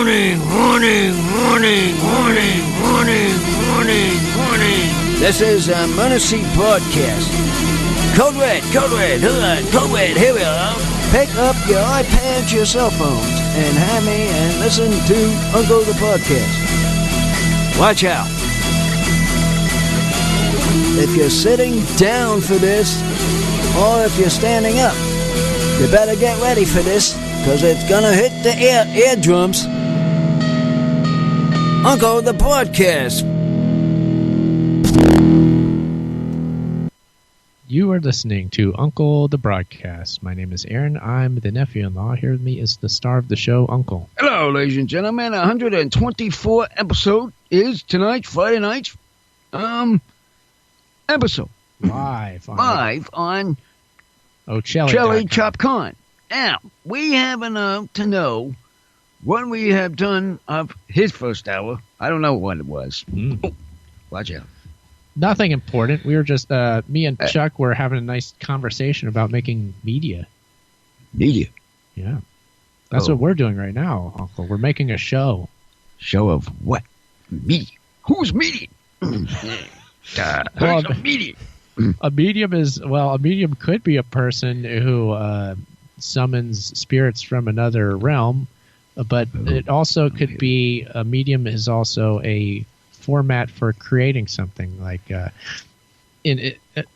This is a Emergency Broadcast. Code Red, Code Red, here we are. Pick up your iPads, your cell phones, and have me and listen to Uncle the Podcast. Watch out. If you're sitting down for this, or if you're standing up, you better get ready for this, because it's gonna hit the eardrums. Uncle the Podcast. You are listening to Uncle the Broadcast. My name is Aaron. I'm the nephew-in-law. Here with me is the star of the show, Uncle. Hello, ladies and gentlemen. 124 episode is tonight, Friday night. Episode. Live on Ochelli Chop Con. Now, we have enough to know what we have done of his first hour. I don't know what it was. Oh, watch out. Nothing important. We were just, me and Chuck were having a nice conversation about making media. Media? Yeah. That's what we're doing right now, Uncle. We're making a show. Show of what? Media. Who's media? Well, a medium? A medium could be a person who summons spirits from another realm, but it also could be a medium is also a format for creating something like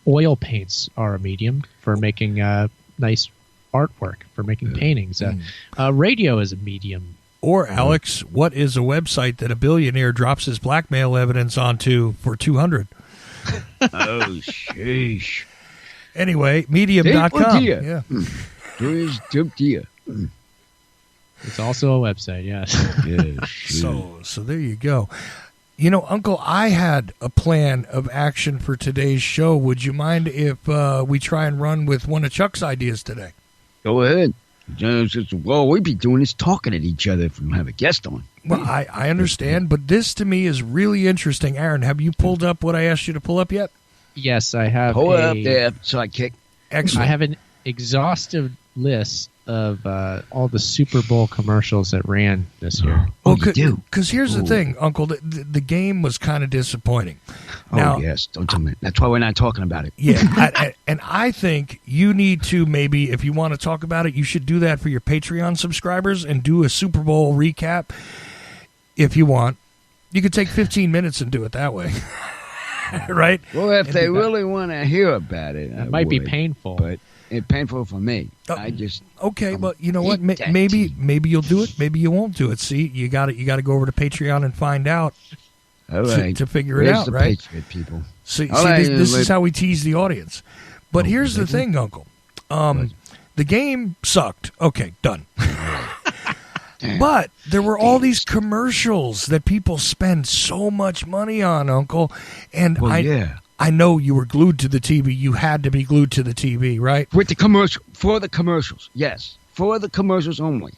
oil paints are a medium for making nice artwork, for making paintings. Radio is a medium. Or, Alex, what is a website that a billionaire drops his blackmail evidence onto for $200? Oh, sheesh. Anyway, medium.com. Yeah. There's dear. It's also a website, yes. Yeah, so there you go. You know, Uncle, I had a plan of action for today's show. Would you mind if we try and run with one of Chuck's ideas today? Go ahead. Well, we'd be doing is talking at each other if we have a guest on. Well, I understand, but this to me is really interesting. Aaron, have you pulled up what I asked you to pull up yet? Yes, I have. Pull it up there, sidekick. Excellent. I have an exhaustive list of all the Super Bowl commercials that ran this year. Oh, you do? Because here's the thing, Uncle. The game was kind of disappointing. Now, yes. Don't tell me. That's why we're not talking about it. Yeah. And I think you need to maybe, if you want to talk about it, you should do that for your Patreon subscribers and do a Super Bowl recap if you want. You could take 15 minutes and do it that way. Right? Well, if they really want to hear about it, it might be painful. But it's painful for me. Okay, but you know what? Maybe you'll do it. Maybe you won't do it. See, you got to go over to Patreon and find out. All right. To figure it out, right? Patriot people. See, this is how we tease the audience. But here's the thing, Uncle. The game sucked. Okay, done. But there were all these commercials that people spend so much money on, Uncle. And I know you were glued to the TV. You had to be glued to the TV, right? For the commercials, yes. For the commercials only.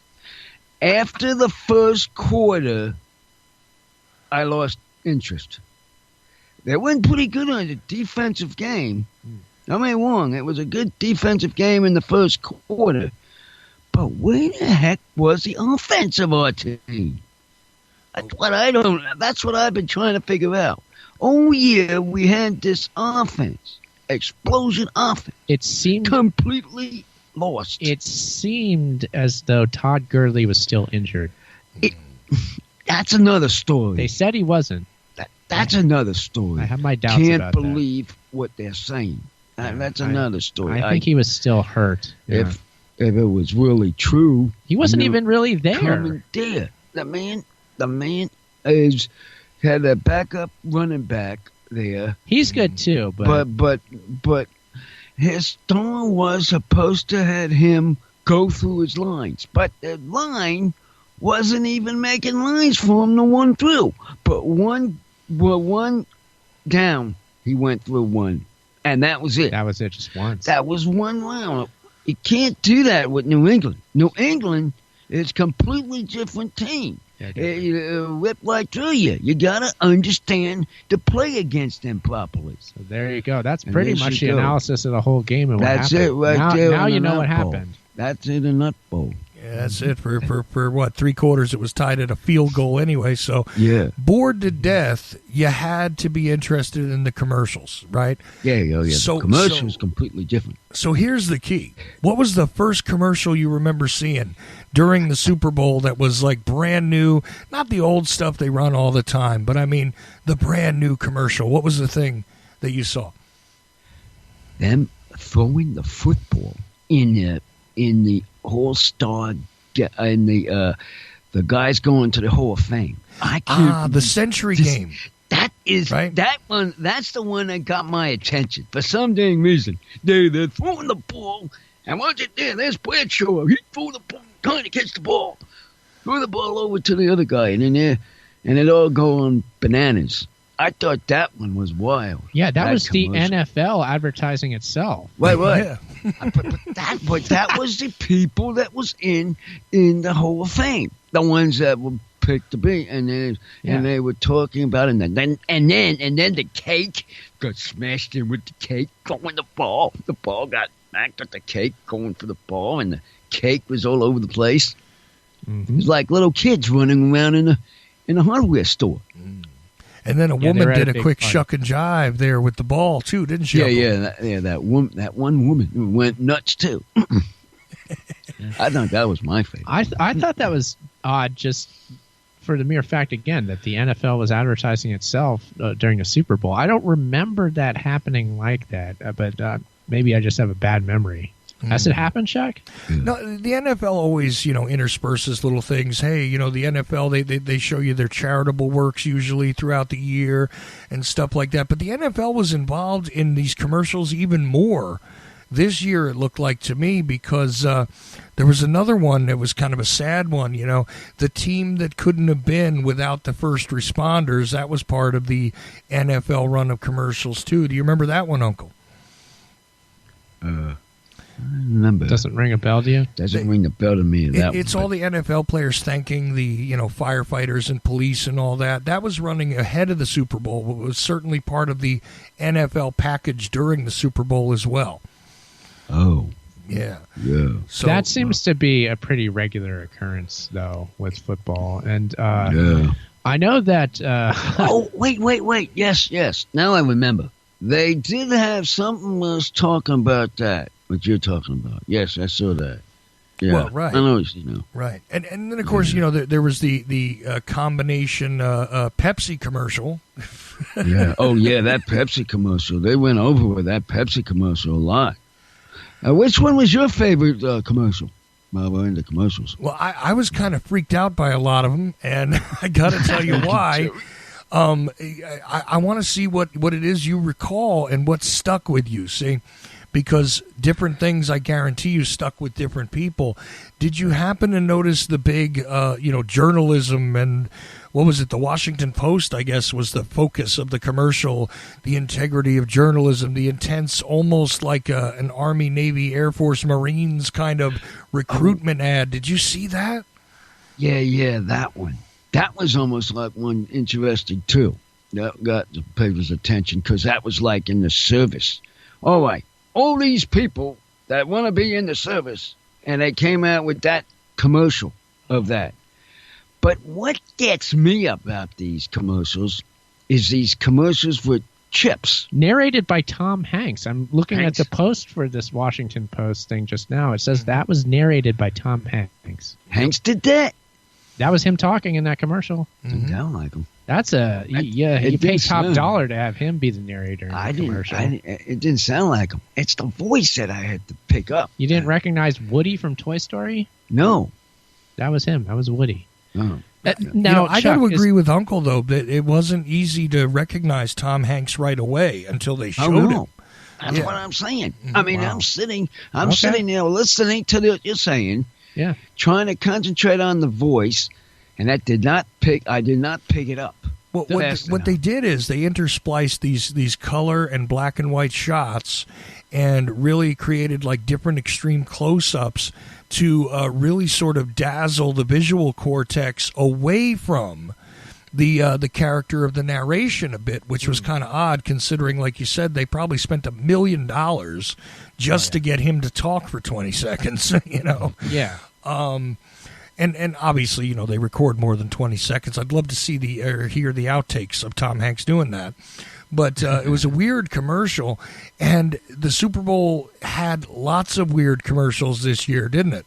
After the first quarter, I lost interest. They went pretty good on the defensive game. Don't get me wrong. It was a good defensive game in the first quarter. But where the heck was the offense of our team? That's what I've been trying to figure out. Oh, yeah, we had this offense. Explosion offense. It seemed completely lost. It seemed as though Todd Gurley was still injured. That's another story. They said he wasn't. That's another story. I have my doubts Can't about that. Can't believe what they're saying. That's another story. I think he was still hurt. Yeah. If it was really true, he wasn't even really there. The man had a backup running back there. He's good too, but his star was supposed to have him go through his lines, but the line wasn't even making lines for him to run through. But one down, he went through one, and that was it. That was it, just once. That was one round. You can't do that with New England. New England is a completely different team. It rip right through you. You got to understand to play against them properly. So there you go. That's pretty much the analysis of the whole game and what happened. That's it right there. Now you know what happened. That's in a nutbowl. Yeah, that's it. For what, 3/4, it was tied at a field goal anyway. So, Yeah. bored to death, you had to be interested in the commercials, right? Yeah. So- the commercial is so- completely different. So here's the key. What was the first commercial you remember seeing during the Super Bowl that was like brand new? Not the old stuff they run all the time, but I mean the brand new commercial. What was the thing that you saw? Them throwing the football in the All-Star, in the guys going to the Hall of Fame. The Century Game. That is Right. that one. That's the one that got my attention for some dang reason. They're throwing the ball, and once it there, there's Bradshaw. He threw the ball, trying to catch the ball, threw the ball over to the other guy, and in there, and it all go on bananas. I thought that one was wild. Yeah, that was the commercial. NFL advertising itself. Right. Yeah. but that was the people that was in the Hall of Fame, the ones that were picked to be, and they were talking about it, and then the cake got smashed in with the cake, going the ball got knocked at the cake, going for the ball, and the cake was all over the place. Mm-hmm. It was like little kids running around in a hardware store. And then a Yeah, woman they were at did a a big quick party. shuck and jive there with the ball too, didn't she? Uncle? That one woman went nuts too. I thought that was my favorite. I thought that was odd, just for the mere fact again that the NFL was advertising itself during the Super Bowl. I don't remember that happening like that, but maybe I just have a bad memory. Has it happened, Shaq? No, the NFL always, intersperses little things. Hey, the NFL, they show you their charitable works usually throughout the year and stuff like that. But the NFL was involved in these commercials even more this year, it looked like to me, because there was another one that was kind of a sad one. The team that couldn't have been without the first responders, that was part of the NFL run of commercials too. Do you remember that one, Uncle? I remember. Doesn't ring a bell to you? Doesn't ring the bell to me. It's all the NFL players thanking the firefighters and police and all that. That was running ahead of the Super Bowl. It was certainly part of the NFL package during the Super Bowl as well. Oh, yeah. So that seems to be a pretty regular occurrence, though, with football. And I know that. Oh, wait. Yes. Now I remember. They did have something was talking about that. What you're talking about? Yes, I saw that. Yeah, well, right. I know. Right, and then of course there was the combination Pepsi commercial. Yeah. Oh yeah, that Pepsi commercial. They went over with that Pepsi commercial a lot. Which one was your favorite commercial? Well, we're into commercials. Well, I was kind of freaked out by a lot of them, and I got to tell you why. I want to see what it is you recall and what stuck with you. See. Because different things, I guarantee you, stuck with different people. Did you happen to notice the big, journalism and what was it? The Washington Post, I guess, was the focus of the commercial. The integrity of journalism, the intense, almost like an Army, Navy, Air Force, Marines kind of recruitment ad. Did you see that? Yeah, that one. That was almost like one interesting too. That got the paper's attention because that was like in the service. All right. All these people that want to be in the service, and they came out with that commercial of that. But what gets me about these commercials is these commercials with chips. Narrated by Tom Hanks. I'm looking at the post for this Washington Post thing just now. It says that was narrated by Tom Hanks. Hanks did that? That was him talking in that commercial. Didn't sound like him. That's you pay top dollar to have him be the narrator in the commercial. It didn't sound like him. It's the voice that I had to pick up. You didn't recognize Woody from Toy Story? No. That was him. That was Woody. Oh. Now, I got to agree with Uncle, though, that it wasn't easy to recognize Tom Hanks right away until they showed him. That's what I'm saying. I mean, I'm sitting there listening to what you're saying, trying to concentrate on the voice, and I did not pick it up. Well, what they did is they interspliced these color and black and white shots and really created like different extreme close-ups to really sort of dazzle the visual cortex away from the character of the narration a bit, which was kind of odd considering, like you said, they probably spent $1 million just to get him to talk for 20 seconds, Yeah. And obviously, they record more than 20 seconds. I'd love to see hear the outtakes of Tom Hanks doing that. But it was a weird commercial, and the Super Bowl had lots of weird commercials this year, didn't it?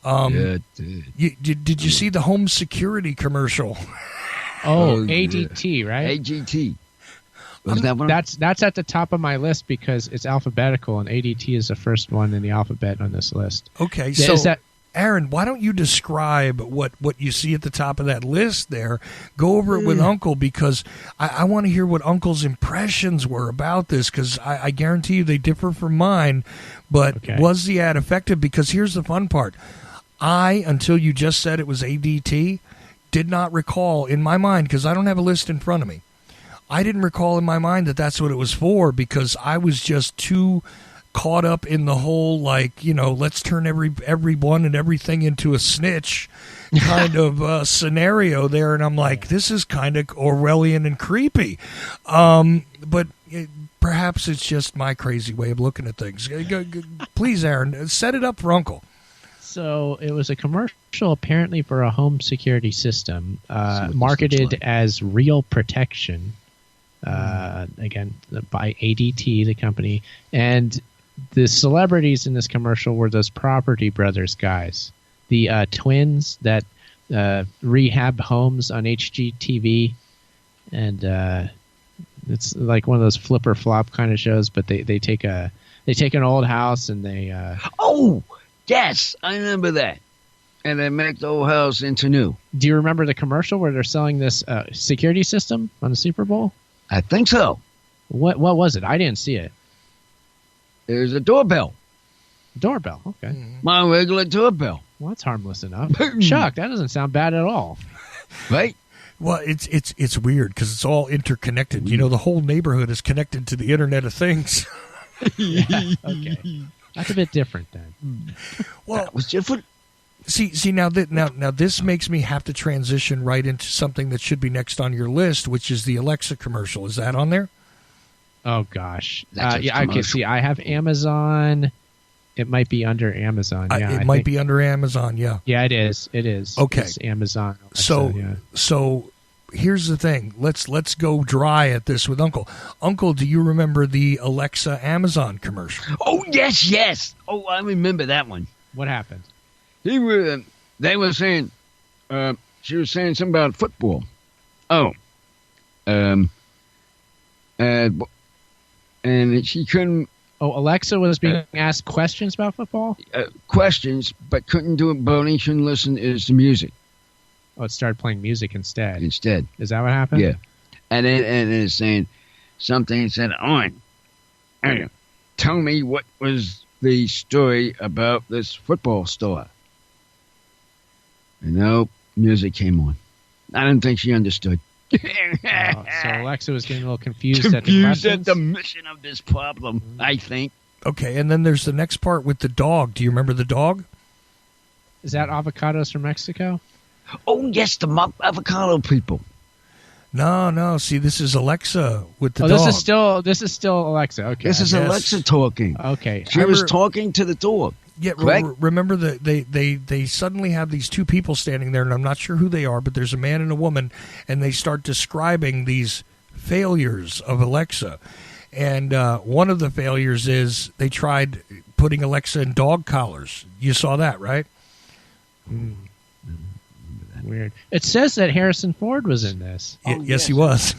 Yeah, it did. Did you see the home security commercial? ADT, right? AGT. Was that one? That's at the top of my list because it's alphabetical, and ADT is the first one in the alphabet on this list. Okay, so Aaron, why don't you describe what you see at the top of that list there? Go over it with Uncle, because I want to hear what Uncle's impressions were about this, because I guarantee you they differ from mine. But was the ad effective? Because here's the fun part. Until you just said it was ADT, did not recall in my mind, because I don't have a list in front of me. I didn't recall in my mind that that's what it was for, because I was just too caught up in the whole, let's turn everyone and everything into a snitch kind of scenario there. And I'm like, this is kind of Orwellian and creepy. But perhaps it's just my crazy way of looking at things. Please, Aaron, set it up for Uncle. So it was a commercial apparently for a home security system marketed as Real Protection. Again, by ADT, the company. And the celebrities in this commercial were those Property Brothers guys, the twins that rehab homes on HGTV, and it's like one of those flip or flop kind of shows. But they take an old house and they oh yes, I remember that, and they make the old house into new. Do you remember the commercial where they're selling this security system on the Super Bowl? I think so. What was it? I didn't see it. There's a doorbell. Doorbell, okay. My regular doorbell. Well, that's harmless enough. Chuck, that doesn't sound bad at all. Right? Well, it's weird because it's all interconnected. The whole neighborhood is connected to the Internet of Things. Yeah, okay. That's a bit different then. Well, that was different. See now this makes me have to transition right into something that should be next on your list, which is the Alexa commercial. Is that on there? Oh gosh, yeah. I can see. I have Amazon. It might be under Amazon. Yeah, it might be under Amazon. Yeah. Yeah, it is. It is. Okay. It's Amazon. Alexa, So here's the thing. Let's go dry at this with Uncle. Uncle, do you remember the Alexa Amazon commercial? Oh yes. Oh, I remember that one. What happened? They were saying, she was saying something about football. Oh, and she couldn't. Oh, Alexa was being asked questions about football? Questions, but couldn't do it, but she couldn't listen to the music. Oh, it started playing music instead. Is that what happened? Yeah. And then it's saying something, it said, tell me what was the story about this football store. And no music came on. I don't think she understood. So Alexa was getting a little confused at the Confused questions? at the mission of this problem, I think. Okay, and then there's the next part with the dog. Do you remember the dog? Is that avocados from Mexico? Oh, yes, the avocado people. No. See, this is Alexa with the dog. This is still Alexa. Okay. This is Alexa talking. Okay. She was talking to the dog. Yeah, remember they suddenly have these two people standing there, and I'm not sure who they are, but there's a man and a woman, and they start describing these failures of Alexa. And one of the failures is they tried putting Alexa in dog collars. You saw that, right? Weird. It says that Harrison Ford was in this. Yes, he was.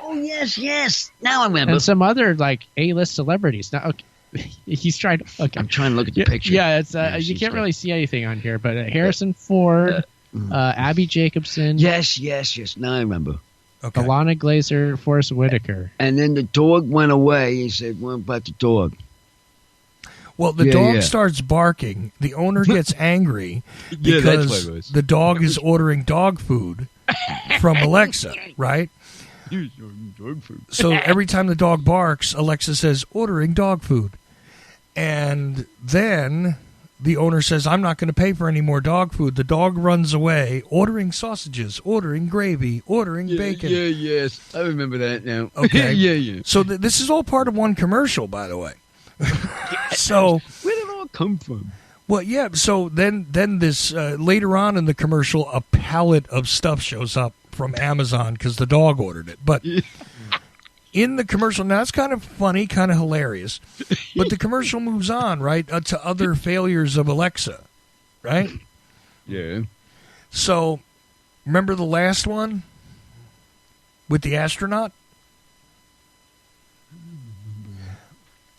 Oh, yes. Now I remember. And some other A-list celebrities. Now, okay. He's trying. Okay. I'm trying to look at the picture. Yeah, it's you can't really see anything on here, but Harrison Ford, Abby Jacobson. Yes. Now I remember. Okay. Alana Glazer, Forrest Whitaker. And then the dog went away. He said, "What about the dog?" Well, the dog starts barking. The owner gets angry because the dog is ordering dog food from Alexa, right? So every time the dog barks, Alexa says, ordering dog food. And then the owner says, I'm not going to pay for any more dog food. The dog runs away, ordering sausages, ordering gravy, ordering bacon. Yes. I remember that now. Okay. Yeah. So this is all part of one commercial, by the way. So where did it all come from? Well, yeah. So then this later on in the commercial, a pallet of stuff shows up from Amazon because the dog ordered it. But in the commercial, now it's kind of funny, kind of hilarious. But the commercial moves on, right, to other failures of Alexa, right? Yeah. So remember the last one with the astronaut?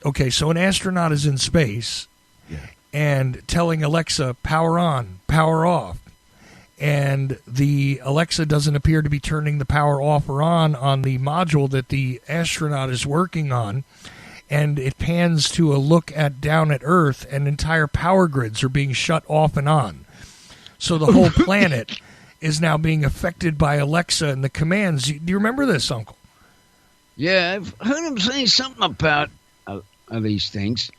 Okay, so an astronaut is in space and telling Alexa, power on, power off. And the Alexa doesn't appear to be turning the power off or on the module that the astronaut is working on. And it pans to a look down at Earth, and entire power grids are being shut off and on. So the whole planet is now being affected by Alexa and the commands. Do you remember this, Uncle? Yeah, I've heard him say something about these things,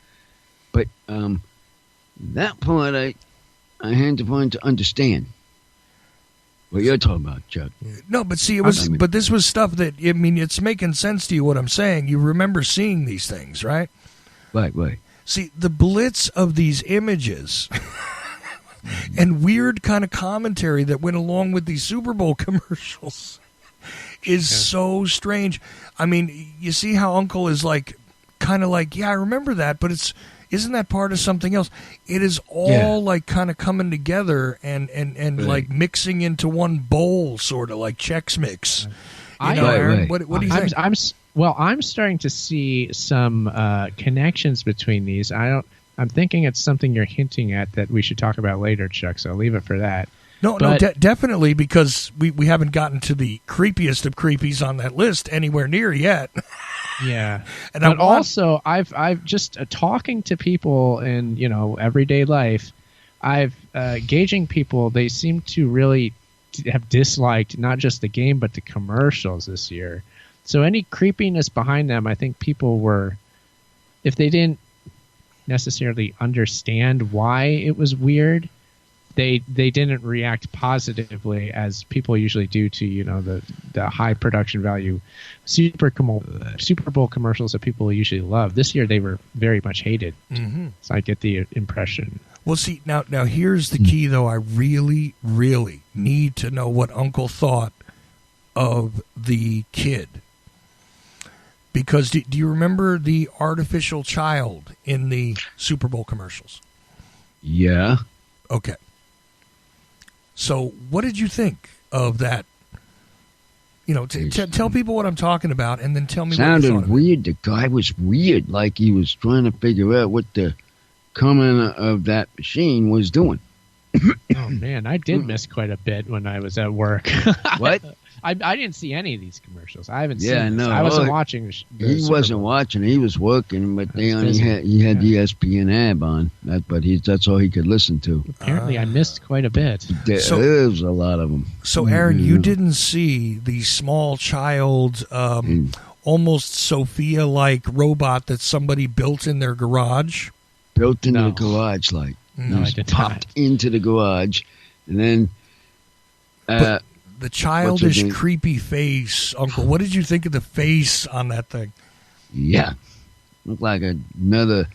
but that part I had to find to understand what you're talking about, Chuck. No, but see, but this was stuff that, I mean, it's making sense to you what I'm saying. You remember seeing these things, right? Right. See, the blitz of these images and weird kind of commentary that went along with these Super Bowl commercials is so strange. I mean, you see how Uncle is like, kind of like, yeah, I remember that, but isn't that part of something else? It is all like kind of coming together and like mixing into one bowl, sort of like Chex Mix. Aaron, what do you think? I'm starting to see some connections between these. I'm thinking it's something you're hinting at that we should talk about later, Chuck. So I'll leave it for that. No, definitely, because we haven't gotten to the creepiest of creepies on that list anywhere near yet. Yeah, and but also I've just talking to people in everyday life. I've gauging people. They seem to really have disliked not just the game but the commercials this year. So any creepiness behind them, I think people were, if they didn't necessarily understand why it was weird, they didn't react positively as people usually do to the high production value Super Bowl commercials that people usually love. This year they were very much hated. Mm-hmm. So I get the impression. Well, see, now here's the key, though. I really, really need to know what Uncle thought of the kid. Because do you remember the artificial child in the Super Bowl commercials? Yeah. Okay. So what did you think of that? Tell people what I'm talking about, and then tell me what you thought Sounded weird. The guy was weird, like he was trying to figure out what the coming of that machine was doing. Oh, man, I did miss quite a bit when I was at work. What? I didn't see any of these commercials. I haven't seen this. No. I wasn't watching. He wasn't watching. He was working, but he had ESPN AB on. That's all he could listen to. Apparently, I missed quite a bit. There's a lot of them. So, Aaron, you didn't see the small child, almost Sophia-like robot that somebody built in their garage? Built into the garage, like. No, I did popped into the garage, and then... the childish, creepy face, Uncle. What did you think of the face on that thing? Yeah. Looked like another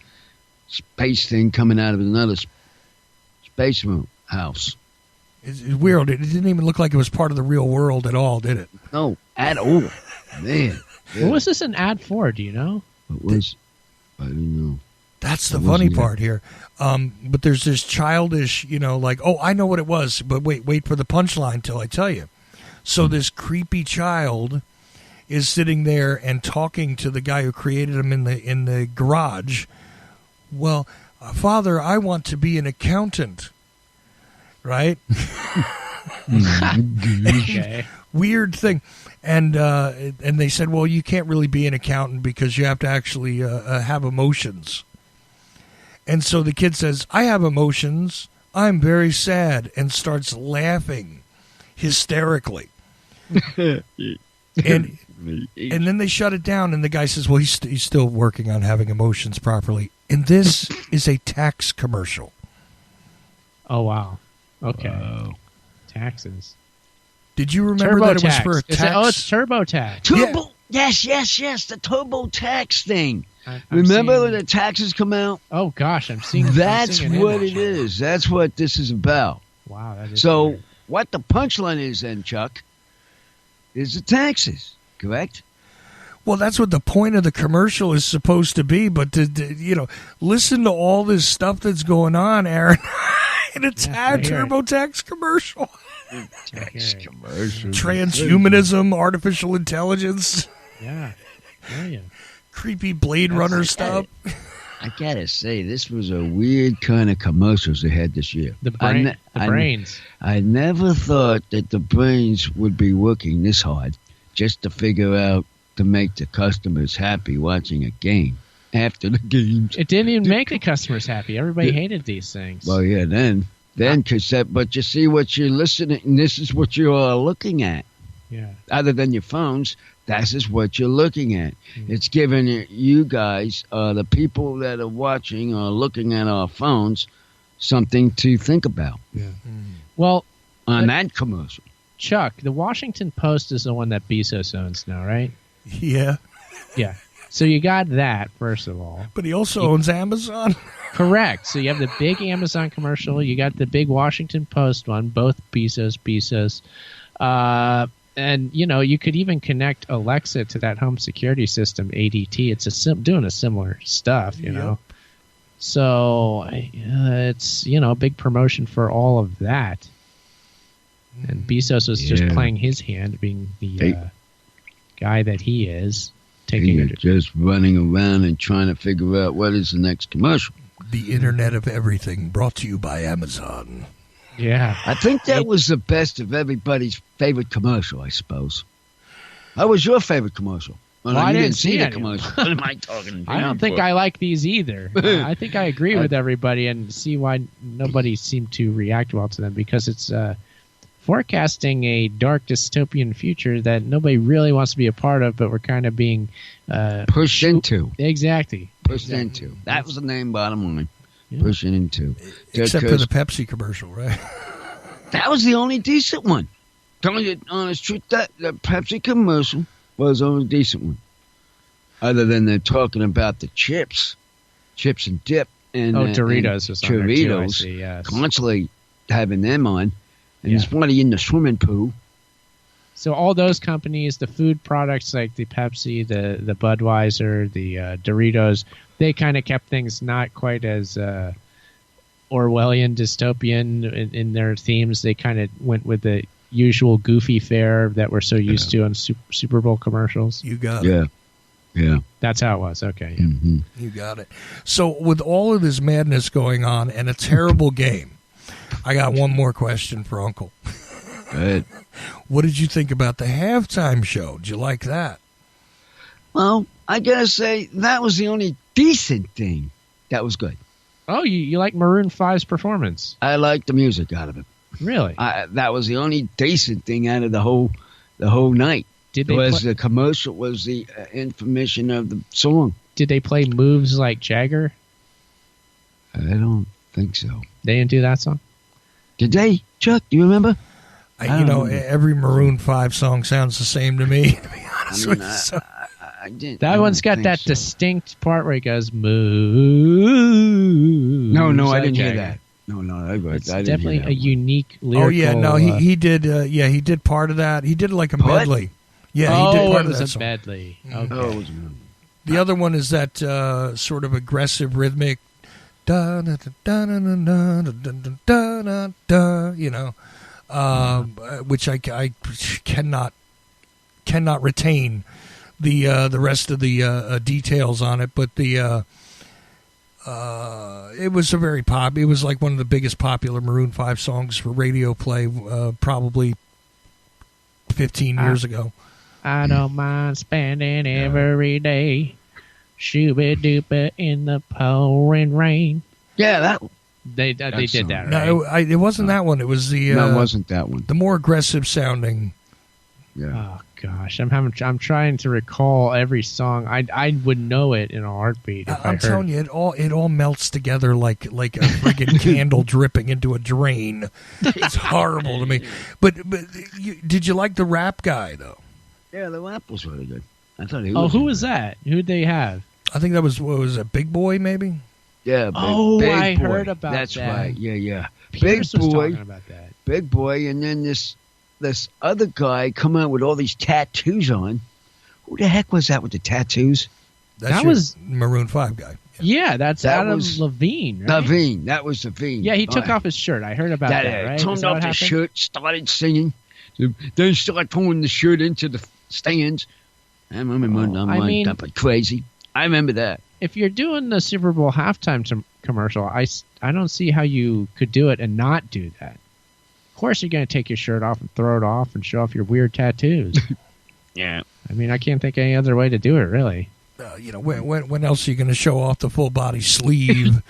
space thing coming out of another space house. It's weird. It didn't even look like it was part of the real world at all, did it? No, at all. Man. Yeah. What was this an ad for? Do you know? It was. I don't know. That's the funny part here. But there's this childish, like, oh, I know what it was, but wait for the punchline till I tell you. So this creepy child is sitting there and talking to the guy who created him in the garage. Well, Father, I want to be an accountant. Right? Okay. Weird thing. And they said, well, you can't really be an accountant because you have to actually have emotions. And so the kid says, I have emotions. I'm very sad, and starts laughing hysterically. and then they shut it down, and the guy says, well, he's still working on having emotions properly. And this is a tax commercial. Oh, wow. Okay. Wow. Taxes. Did you remember that it was for a tax? It's TurboTax. Yes, the TurboTax thing. I'm Remember seeing- when the taxes come out? Oh gosh, I'm seeing. That's I'm seeing an what image it here. is. That's what this is about. Wow, that is So weird. what the punchline is then, Chuck, is the taxes, correct? Well, that's what the point of the commercial is supposed to be. But to listen to all this stuff that's going on, Aaron, in a I hear it. TurboTax commercial. Tax commercial. Transhumanism, artificial intelligence, Yeah. Yeah. creepy Blade Runner stuff. I gotta say, this was a weird kind of commercials they had this year. The brains. I never thought that the brains would be working this hard just to figure out to make the customers happy watching a game after the games. It didn't even make the customers happy. Everybody hated these things. Well, yeah, then cassette, but you see what you're listening, and this is what you are looking at. Yeah. Other than your phones, this is what you're looking at. It's giving you guys, the people that are watching or looking at our phones, something to think about Well, on that commercial. Chuck, the Washington Post is the one that Bezos owns now, right? Yeah, Yeah. So you got that, first of all. but he also owns Amazon. Correct. So you have the big Amazon commercial. You got the big Washington Post one, both Bezos. And, you could even connect Alexa to that home security system, ADT. It's doing a similar stuff, you know. So it's, a big promotion for all of that. And Bezos was just playing his hand, being the guy that he is. Taking it. Just running around and trying to figure out what is the next commercial. The Internet of Everything, brought to you by Amazon. Yeah. I think that was the best of everybody's favorite commercial, I suppose. What was your favorite commercial? Well, I you didn't see the any. commercial. What am I talking about? I don't think I like these either. I think I agree with everybody and see why nobody seemed to react well to them, because it's forecasting a dark dystopian future that nobody really wants to be a part of, but we're kind of being pushed into. Exactly. Pushed into. That was the name, bottom line. Yeah. Pushing into. Except for the Pepsi commercial, right? That was the only decent one. Telling you the honest truth, that the Pepsi commercial was the only decent one. Other than they're talking about the chips and dip, and Doritos was on there too, I see, yes. Constantly having them on, and it's funny in the swimming pool. So all those companies, the food products like the Pepsi, the Budweiser, the Doritos, they kind of kept things not quite as Orwellian, dystopian in their themes. They kind of went with the usual goofy fare that we're so used to on Super Bowl commercials. You got it. Yeah. That's how it was. Okay. Yeah. Mm-hmm. You got it. So with all of this madness going on and a terrible game, I got one more question for Uncle. Good. What did you think about the halftime show? Did you like that? Well, I gotta say that was the only decent thing that was good. Oh, you like Maroon 5's performance? I liked the music out of it. Really? That was the only decent thing out of the whole night. Did they the commercial was the information of the song. Did they play moves like Jagger? I don't think so. They didn't do that song? Did they, Chuck? Do you remember? Every Maroon 5 song sounds the same to me, to be honest with you. So. I didn't. That one's got that so. distinct part where he goes, moo. No, I didn't hear that. No, I didn't definitely hear that a unique lyrical. Oh, yeah, no, he did, he did part of that. He did like a medley. Yeah, he did part of that song. Medley. Okay. Oh, it was a medley. The other one is that sort of aggressive rhythmic, da da da da da da da da da, which I cannot retain the rest of the details on it, but it was a very pop. It was like one of the biggest popular Maroon 5 songs for radio play, probably 15 years ago. I don't mind spending every day shooba-dooba in the pouring rain. Yeah, that they did that, right? No, it wasn't that one. It was the no, it wasn't that one. The more aggressive sounding. Yeah. Oh gosh, I'm trying to recall every song. I would know it in a heartbeat. I'm telling you, it all melts together like a friggin' candle dripping into a drain. It's horrible to me. But did you like the rap guy though? Yeah, the rap was really good. I thought he was. Oh, who was that? Who'd they have? I think that was, what was it, Big Boy, maybe? Yeah. I Big Boy. heard about That's that. right. Yeah. Pierce Big was Boy. talking about that. Big Boy, and then this other guy come out with all these tattoos on. Who the heck was that with the tattoos? That was Maroon 5 guy. Yeah, that's That Adam was Levine, right? Levine. That was Levine. Yeah, he took off his shirt. I heard about that, right? Turned Is that off what the happened? shirt, started singing. Then started throwing the shirt into the stands. I remember that crazy. I remember that. If you're doing the Super Bowl halftime commercial, I don't see how you could do it and not do that. Of course you're going to take your shirt off and throw it off and show off your weird tattoos. Yeah. I mean, I can't think of any other way to do it, really. When else are you going to show off the full body sleeve?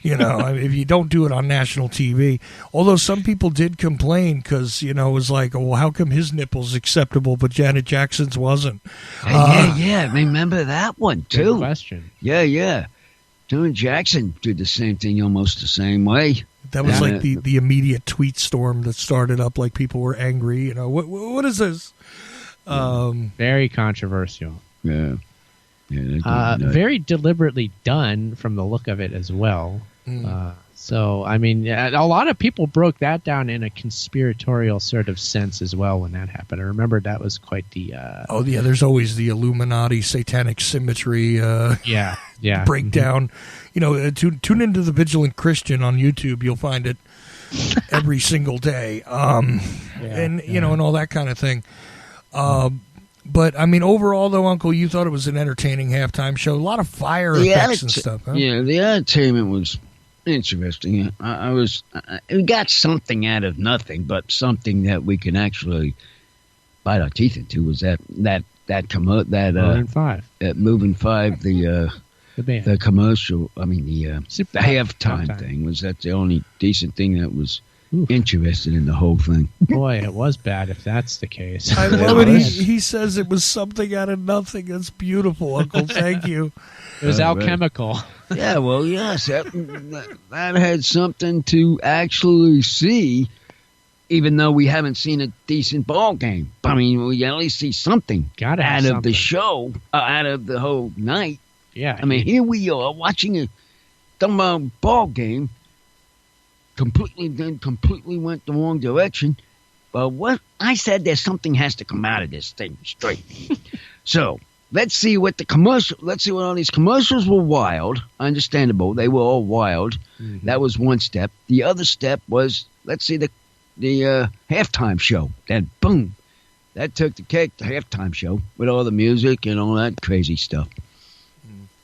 I mean, if you don't do it on national TV. Although some people did complain because, it was like, well, how come his nipple's acceptable but Janet Jackson's wasn't? Yeah. Remember that one, too. Good question. Yeah. Janet Jackson did the same thing almost the same way. That was like the immediate tweet storm that started up, like people were angry. What is this? Very controversial. Yeah. Very deliberately done from the look of it as well. So, I mean, a lot of people broke that down in a conspiratorial sort of sense as well when that happened. I remember that was quite the... there's always the Illuminati satanic symmetry breakdown. Tune into the Vigilant Christian on YouTube. You'll find it every single day. And all that kind of thing. But, I mean, overall, though, Uncle, you thought it was an entertaining halftime show. A lot of fire effects and stuff, huh? Yeah, the entertainment was interesting. We got something out of nothing, but something that we can actually bite our teeth into was that Maroon 5. Moving 5, The band. the commercial, the halftime Halftime. thing, was that the only decent thing that was interested in the whole thing. Boy, it was bad if that's the case. I love it. He says it was something out of nothing. It's beautiful, Uncle. Thank you. It was Right. alchemical. Yeah, well, yes, that had something to actually see, even though we haven't seen a decent ball game. I mean, we at least see something Gotta have out of something. the show, out of the whole night. Yeah. I mean, here we are watching a dumb ball game. Completely went the wrong direction. But what I said, there's something has to come out of this thing straight. So let's see what all these commercials were wild. Understandable, they were all wild. Mhm. That was one step. The other step was let's see the halftime show. Then boom, that took the cake. The halftime show with all the music and all that crazy stuff.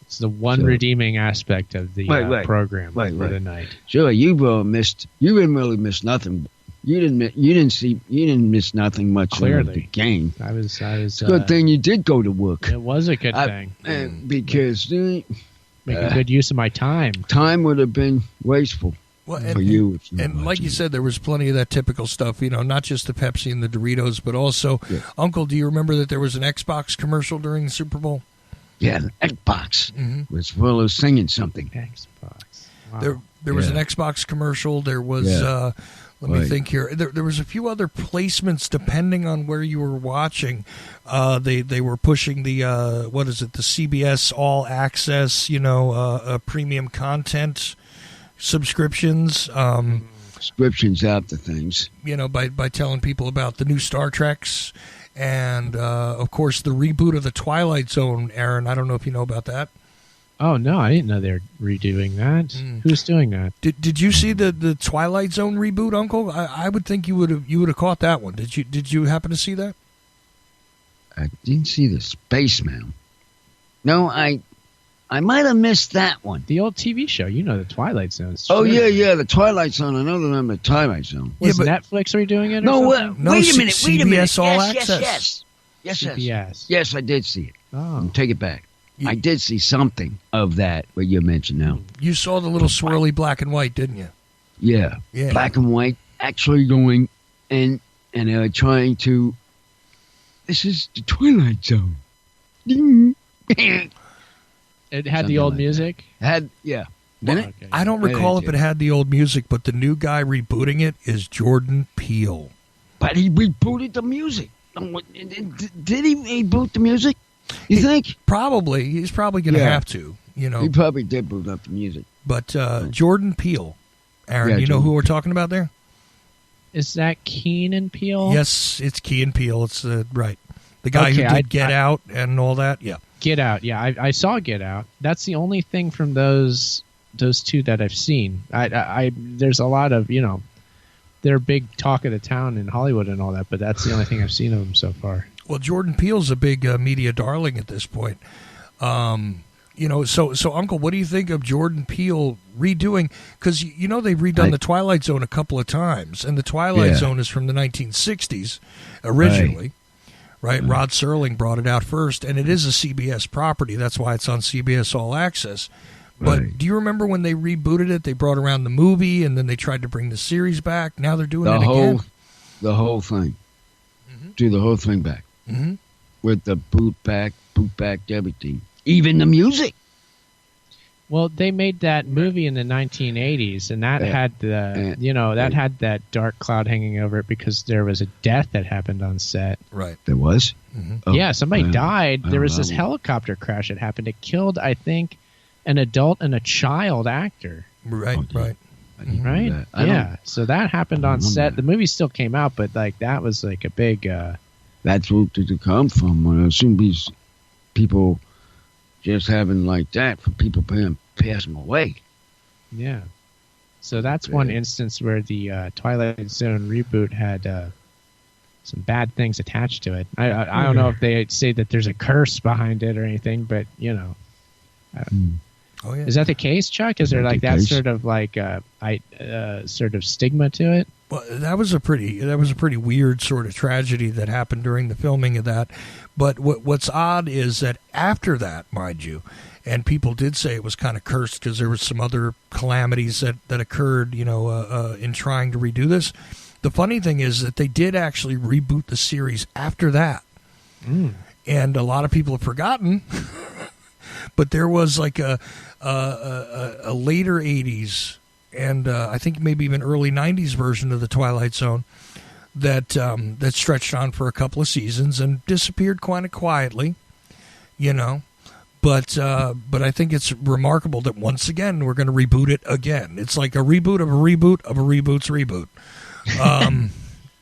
It's the one redeeming aspect of the program for the night. Sure, you didn't really miss nothing. You didn't miss nothing much of the game. I was. It's a good thing you did go to work. It was a good thing because making good use of my time. Time would have been wasteful for you. And like you said, there was plenty of that typical stuff. Not just the Pepsi and the Doritos, but also, Uncle, do you remember that there was an Xbox commercial during the Super Bowl? Yeah, the Xbox was full of singing something. Xbox. Wow. There was an Xbox commercial. There was, let me think here. There was a few other placements depending on where you were watching. They were pushing the the CBS All Access, premium content subscriptions. Subscriptions out to things. By telling people about the new Star Treks. And, of course, the reboot of The Twilight Zone, Aaron. I don't know if you know about that. Oh, no, I didn't know they were redoing that. Who's doing that? Did you see the Twilight Zone reboot, Uncle? I would think you would have caught that one. Did you happen to see that? I didn't see the Spaceman. No, I might have missed that one. The old TV show, the Twilight Zone. Oh, yeah, the Twilight Zone. I know the name of the Twilight Zone. Was Netflix redoing it? No, or wait a minute. CBS All Access. Yes. Yes, I did see it. Oh. Take it back. I did see something of that, what you mentioned now. You saw the little swirly black and white, didn't you? Yeah. Black and white actually going and they're trying to... This is the Twilight Zone. It had the old music? Didn't it? I don't recall if it had the old music, but the new guy rebooting it is Jordan Peele. But he rebooted the music. Did he reboot the music? You think? Probably. He's probably going to have to. You know, he probably did boot up the music. But Jordan Peele, Aaron, you know who we're talking about there? Is that Keen and Peele? Yes, it's Key and Peele. It's right. The guy who did Get Out and all that. Yeah. Get Out. Yeah, I saw Get Out. That's the only thing from those two that I've seen. There's a lot of, you know, they're big talk of the town in Hollywood and all that, but that's the only thing I've seen of them so far. Well, Jordan Peele's a big media darling at this point. You know, so Uncle, what do you think of Jordan Peele redoing? Because, you know, they've redone The Twilight Zone a couple of times, and The Twilight Zone is from the 1960s originally, right? Rod Serling brought it out first, and it is a CBS property. That's why it's on CBS All Access. But do you remember when they rebooted it? They brought around the movie, and then they tried to bring the series back. Now they're doing it again. The whole thing. Do the whole thing back. With the boot back, everything. Even the music. Well, they made that movie in the 1980s, and that had had that dark cloud hanging over it because there was a death that happened on set. Right. There was? Oh, yeah, somebody died. There was this helicopter crash that happened. It killed, I think, an adult and a child actor. Right, right. Right? Yeah. So that happened on set. The movie still came out, but like that was like a big... That's where did it come from? I assume these people just having like that for people passing away. Yeah. So that's one instance where the Twilight Zone reboot had some bad things attached to it. I don't know if they say that there's a curse behind it or anything, but you know. Oh yeah. Is that the case, Chuck? Is there like that sort of like sort of stigma to it? Well, that was a pretty weird sort of tragedy that happened during the filming of that. But what's odd is that after that, mind you, and people did say it was kind of cursed because there was some other calamities that occurred, you know, in trying to redo this. The funny thing is that they did actually reboot the series after that, and a lot of people have forgotten. But there was like a later 80s and I think maybe even early 90s version of the Twilight Zone that stretched on for a couple of seasons and disappeared kind of quietly, you know. But I think it's remarkable that once again we're going to reboot it again. It's like a reboot of a reboot of a reboot's reboot.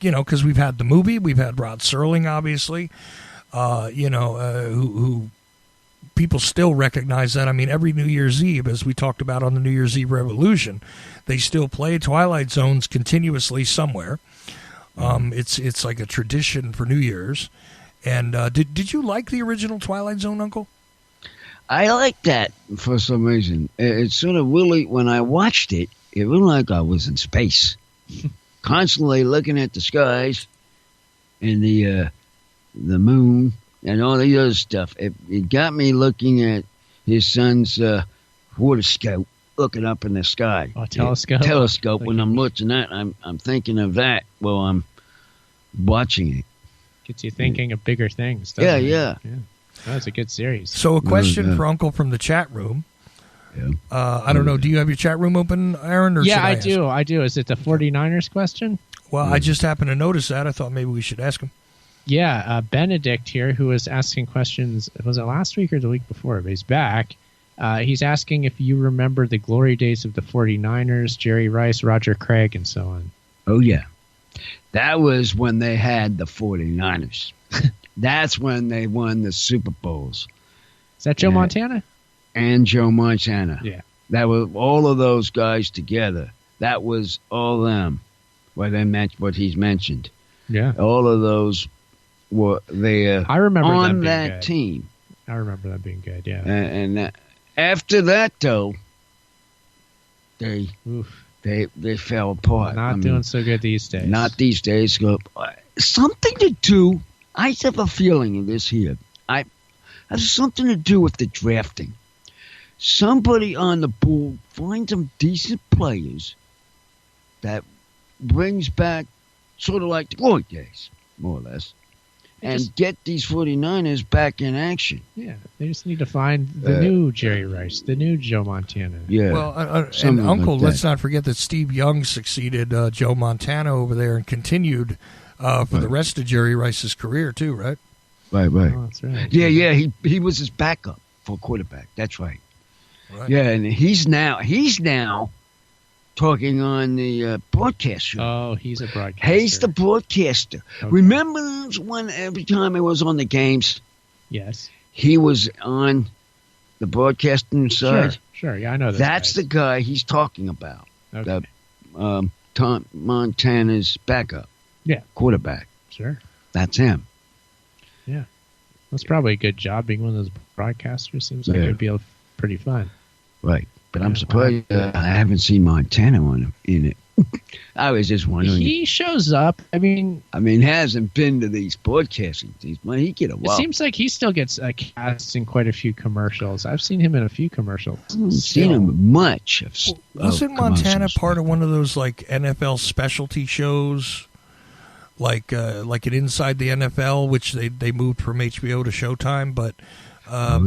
You know, because we've had the movie, we've had Rod Serling, obviously, you know, who people still recognize that. I mean, every New Year's Eve, as we talked about on the New Year's Eve Revolution, they still play Twilight Zones continuously somewhere. It's like a tradition for New Year's. And did you like the original Twilight Zone, Uncle? I like that for some reason. It sort of really, when I watched it, it looked like I was in space. Constantly looking at the skies and the moon and all the other stuff. It got me looking at his son's water scope, looking up in the sky. Oh, telescope. Telescope. When I'm looking at, I'm thinking of that while I'm watching it. Gets you thinking of bigger things. Yeah. That's a good series. So a question for Uncle from the chat room. Yeah. I don't know. Do you have your chat room open, Aaron? Or I do. I do. Is it the 49ers question? Well, I just happened to notice that. I thought maybe we should ask him. Yeah, Benedict here, who was asking questions, was it last week or the week before? But he's back. He's asking if you remember the glory days of the 49ers, Jerry Rice, Roger Craig, and so on. Oh, yeah. That was when they had the 49ers. That's when they won the Super Bowls. Is that Joe Montana? And Joe Montana. Yeah. That was all of those guys together. That was all them. What he's mentioned. Yeah. All of those were there. I remember on them being that good. team. I remember that being good. Yeah. And after that, though, they fell apart. Not doing so good these days. Not these days. Something to do. I have a feeling of this here. I has something to do with the drafting. Somebody on the board finds some decent players that brings back sort of like the glory days, more or less, and get these 49ers back in action. Yeah, they just need to find the new Jerry Rice, the new Joe Montana. Yeah. Well, and Uncle, let's not forget that Steve Young succeeded Joe Montana over there and continued for the rest of Jerry Rice's career too, right? Right. Oh, that's right. Yeah. He was his backup for quarterback. That's right. Yeah, and he's now talking on the broadcast show. Oh, he's a broadcaster. He's the broadcaster. Okay. Remember when every time I was on the games, Yes. he was on the broadcasting side? Sure. Yeah, I know That's the guy he's talking about. Okay. Tom Montana's backup. Yeah. Quarterback. Sure. That's him. Yeah. That's probably a good job being one of those broadcasters. Seems like Yeah. it'd be pretty fun. Right. But I'm Yeah, surprised I haven't seen Montana in it. I was just wondering. He shows up. I mean, hasn't been to these broadcasting things. Well, he get a it while. seems like he still gets cast in quite a few commercials. I've seen him in a few commercials. I haven't seen him much. Wasn't Montana part of one of those like NFL specialty shows, like an Inside the NFL, which they moved from HBO to Showtime, but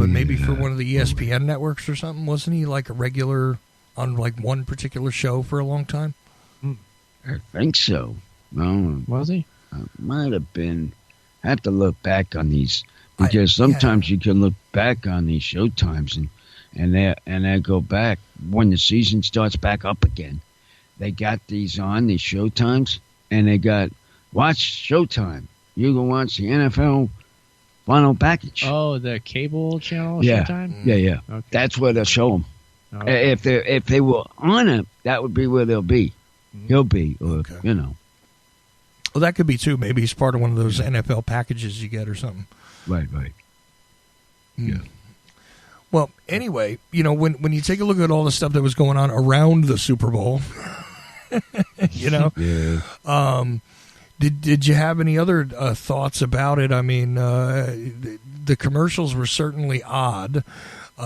maybe for one of the ESPN networks or something? Wasn't he like a regular on like one particular show for a long time? I think so. Was he? Might have been. I have to look back on these because sometimes you can look back on these show times and they go back when the season starts back up again. They got these show times, and they got watch Showtime. You can watch the NFL final package. Oh, the cable channel Yeah. Showtime? Yeah. Okay. That's where they'll show them. Oh. If they were on it, that would be where they'll be. He'll be, or Okay. Well, that could be too. Maybe he's part of one of those NFL packages you get or something. Right. Yeah. Well, anyway, when you take a look at all the stuff that was going on around the Super Bowl, Yeah. Did you have any other thoughts about it? I mean, the commercials were certainly odd. They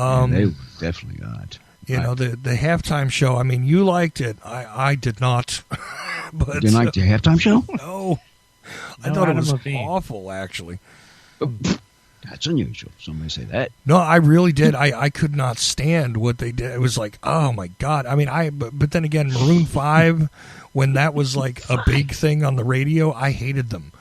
were definitely odd. The halftime show. I mean, you liked it. I did not. But Didn't like the halftime show? No, I No, thought it Adam was Levine. awful. Actually, That's unusual. Somebody say that. no, I really did. I could not stand what they did. It was like, oh my god. I mean, but then again, Maroon 5, when that was like a big thing on the radio, I hated them.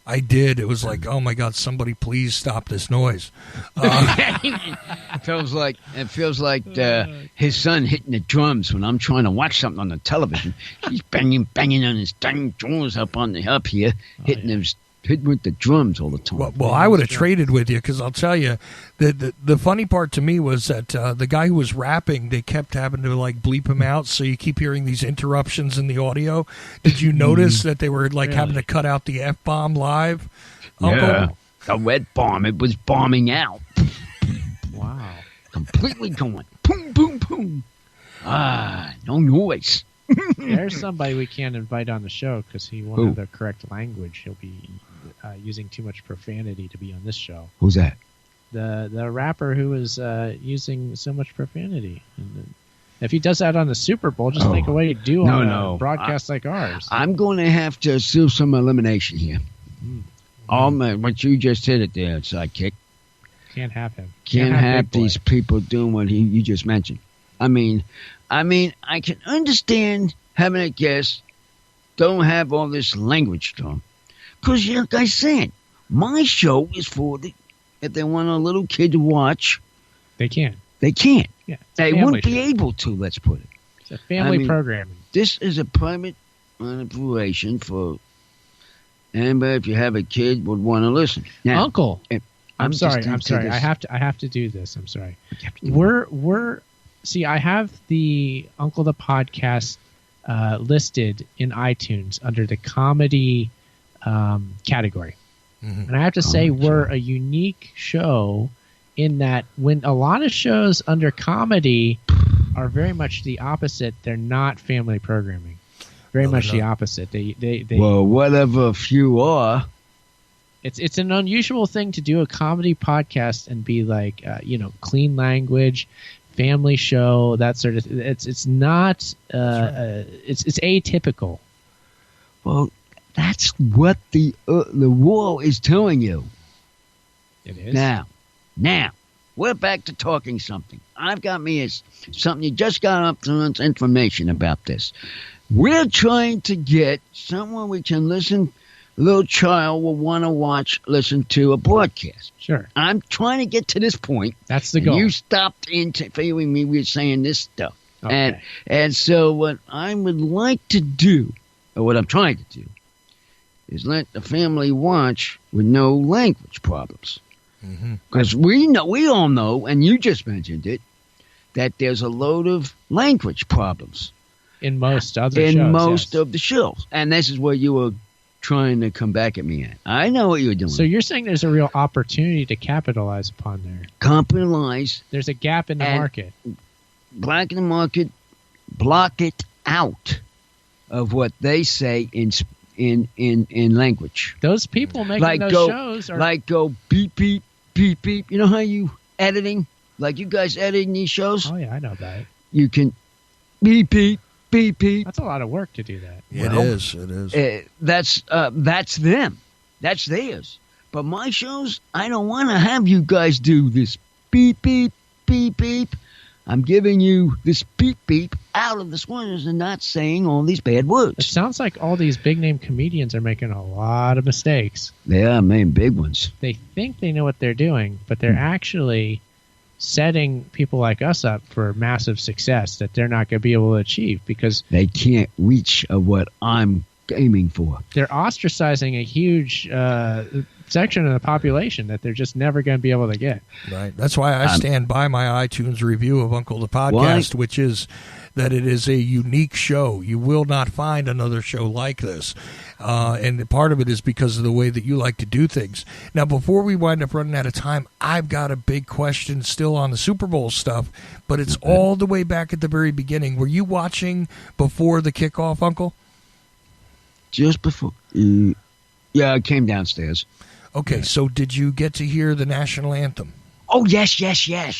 I did. It was like, oh my god, somebody please stop this noise. It feels like his son hitting the drums when I'm trying to watch something on the television. He's banging on his dang drums up here, hitting with the drums all the time. Well, I would have traded with you because I'll tell you, the funny part to me was that the guy who was rapping, they kept having to like bleep him out, so you keep hearing these interruptions in the audio. Did you notice that they were like having to cut out the F-bomb live? Yeah, the red bomb. It was bombing out. Wow. Completely going boom, boom, boom. No noise. There's somebody we can't invite on the show because he won't have the correct language. He'll be using too much profanity to be on this show. Who's that? The rapper who was using so much profanity. And if he does that on the Super Bowl, just think of what he'd do on a broadcast like ours. I'm going to have to assume some elimination here. What you just said it there, sidekick. Can't have him. Can't have Big Boy. these people doing what you just mentioned. I mean, I can understand having a guest don't have all this language to them. Because, like I said, my show is for if they want a little kid to watch, They can't. they can't. Yeah. it's a They family wouldn't be show. able to, let's put it. It's a family I mean, programming. This is a private operation for anybody, if you have a kid, would want to listen. Now, Uncle. I'm just sorry. into I'm sorry. this. I have to do this. I'm sorry. You have to do See, I have the Uncle the Podcast listed in iTunes under the comedy category. Mhm. And I have to say Comedy we're show. a unique show in that when a lot of shows under comedy are very much the opposite, they're not family programming. Very No, they're much the not. opposite. They Well, whatever a few are. It's an unusual thing to do a comedy podcast and be like clean language, family show, that sort of. It's not. It's atypical. Well, that's what the wall is telling you. It is. Now, we're back to talking something. I've got me something you just got up to us information about this. We're trying to get someone we can listen little child will want to listen to a broadcast. Sure. I'm trying to get to this point. That's the goal. You stopped interfering me with saying this stuff. Okay. And so what I would like to do, or what I'm trying to do, is let the family watch with no language problems. Because we all know, and you just mentioned it, that there's a load of language problems in most other in shows, most yes. of the shows. And this is where you were trying to come back at me at. I know what you're doing. So you're saying there's a real opportunity to capitalize upon there. Capitalize. There's a gap in the market. Black in the market, block it out of what they say in language. Those people making those shows are go beep beep beep beep. You know how you editing? Like you guys editing these shows? Oh yeah, I know about it. You can beep beep beep beep. That's a lot of work to do that. It is. That's them. That's theirs. But my shows, I don't want to have you guys do this beep beep beep beep. I'm giving you this beep beep out of the sweaters and not saying all these bad words. It sounds like all these big name comedians are making a lot of mistakes. They are making big ones. They think they know what they're doing, but they're actually setting people like us up for massive success that they're not going to be able to achieve because they can't reach what I'm aiming for. They're ostracizing a huge section of the population that they're just never going to be able to get. Right. That's why I stand by my iTunes review of Uncle the Podcast, which is that it is a unique show. You will not find another show like this. And part of it is because of the way that you like to do things. Now, before we wind up running out of time, I've got a big question still on the Super Bowl stuff, but it's all the way back at the very beginning. Were you watching before the kickoff, Uncle? Just before. Yeah, I came downstairs. Okay, so did you get to hear the national anthem? Oh, yes. Okay.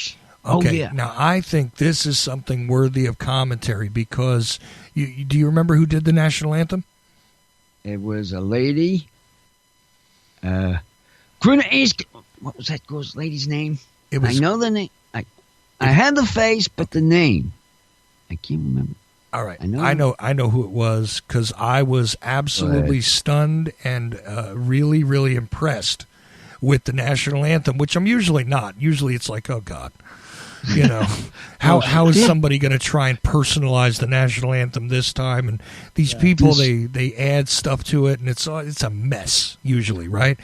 Oh, yeah. Now, I think this is something worthy of commentary because do you remember who did the national anthem? It was a lady. What was that girl's lady's name? I know the name. I had the face, but the name, I can't remember. All right, I know who it was because I was absolutely stunned and really, really impressed with the national anthem, which I'm usually not. Usually, it's like, oh God, you know, how is somebody going to try and personalize the national anthem this time? And these people, they add stuff to it, and it's a mess usually, right?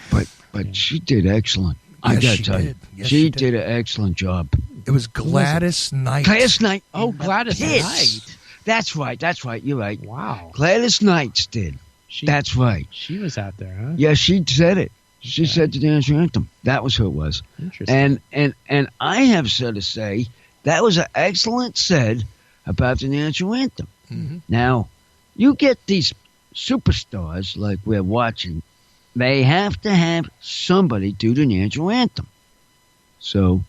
But she did excellent. I got to tell you, she did an excellent job. It was Gladys Knight. Gladys Knight. Oh, Gladys Knight. That's right. You're right. Wow. Gladys Knight did. That's right. She was out there, huh? Yeah, she said it. She said the national anthem. That was who it was. Interesting. And I have said to say that was an excellent said about the national anthem. Mm-hmm. Now, you get these superstars like we're watching, they have to have somebody do the national anthem. So